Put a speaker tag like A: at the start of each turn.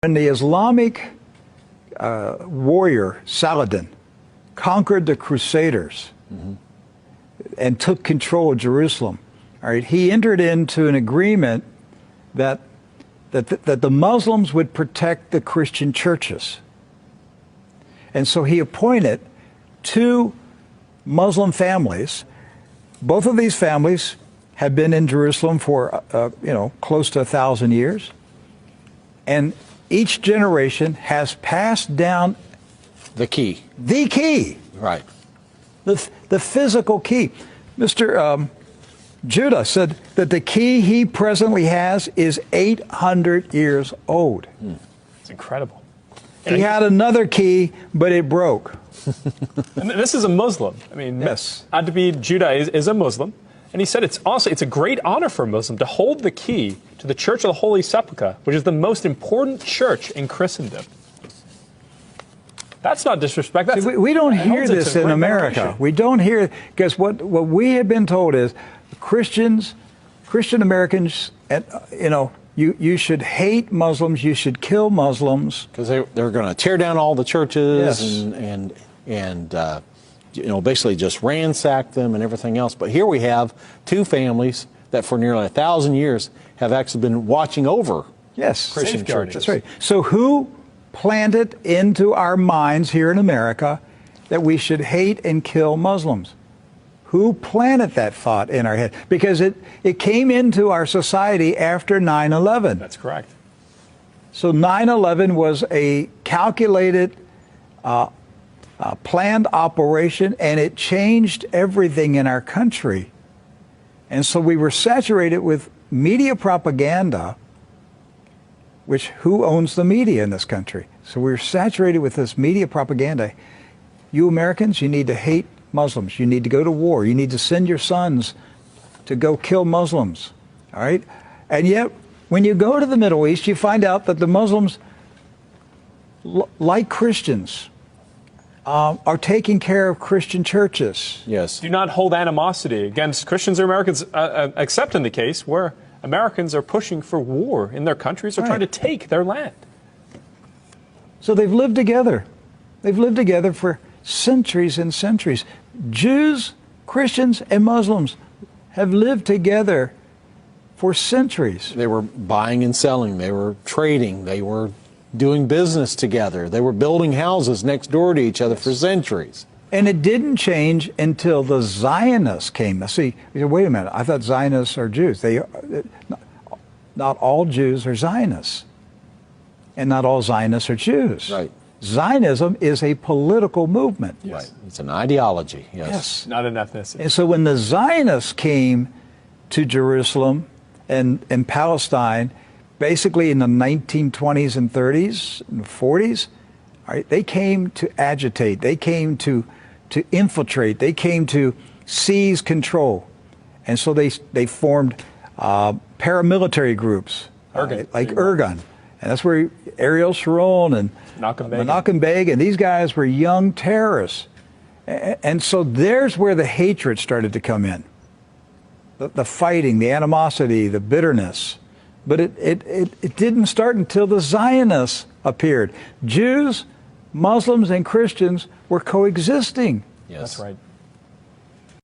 A: When the Islamic warrior Saladin conquered the Crusaders and took control of Jerusalem, all right, he entered into an agreement that the Muslims would protect the Christian churches. And so he appointed two Muslim families. Both of these families have been in Jerusalem for, close to 1,000 years. And each generation has passed down
B: the key.
A: The key.
B: Right.
A: The physical key. Mr. Judah said that the key he presently has is 800 years old.
C: It's incredible.
A: He had another key, but it broke.
C: And this is a Muslim. I mean,
A: yes.
C: Adabid Judah is a Muslim. And he said it's a great honor for a Muslim to hold the key to the Church of the Holy Sepulchre, which is the most important church in Christendom. That's not disrespect. That's,
A: we don't hear this in America. We don't hear, because what we have been told is Christian Americans, you should hate Muslims, you should kill Muslims.
B: Because they're going to tear down all the churches
A: yes.
B: and basically just ransack them and everything else. But here we have two families that for nearly 1,000 years have actually been watching over Christian churches.
A: That's right. So who planted into our minds here in America that we should hate and kill Muslims? Who planted that thought in our head? Because it came into our society after 9/11.
C: That's correct.
A: So 9/11 was a calculated, planned operation, and it changed everything in our country. And so we were saturated with media propaganda, which who owns the media in this country? So we're saturated with this media propaganda. You Americans, you need to hate Muslims. You need to go to war. You need to send your sons to go kill Muslims. All right? And yet, when you go to the Middle East, you find out that the Muslims, like Christians, are taking care of Christian churches.
B: Yes.
C: Do not hold animosity against Christians or Americans, except in the case where Americans are pushing for war in their countries or trying to take their land.
A: So they've lived together. They've lived together for centuries and centuries. Jews, Christians, and Muslims have lived together for centuries.
B: They were buying and selling. They were trading. They were doing business together. They were building houses next door to each other for centuries.
A: And it didn't change until the Zionists came. Now, see, wait a minute, I thought Zionists are Jews. Not all Jews are Zionists. And not all Zionists are Jews.
B: Right.
A: Zionism is a political movement.
B: Yes. Right. It's an ideology.
A: Yes.
C: Not an ethnicity.
A: And so when the Zionists came to Jerusalem and Palestine, basically in the 1920s and 30s and 40s, all right, they came to agitate. They came to infiltrate. They came to seize control. And so they formed paramilitary groups, like Irgun. And that's where Ariel Sharon and Menachem Begin, these guys were young terrorists. And so there's where the hatred started to come in. The fighting, the animosity, the bitterness. But it didn't start until the Zionists appeared. Jews, Muslims, and Christians were coexisting.
B: Yes.
C: That's right.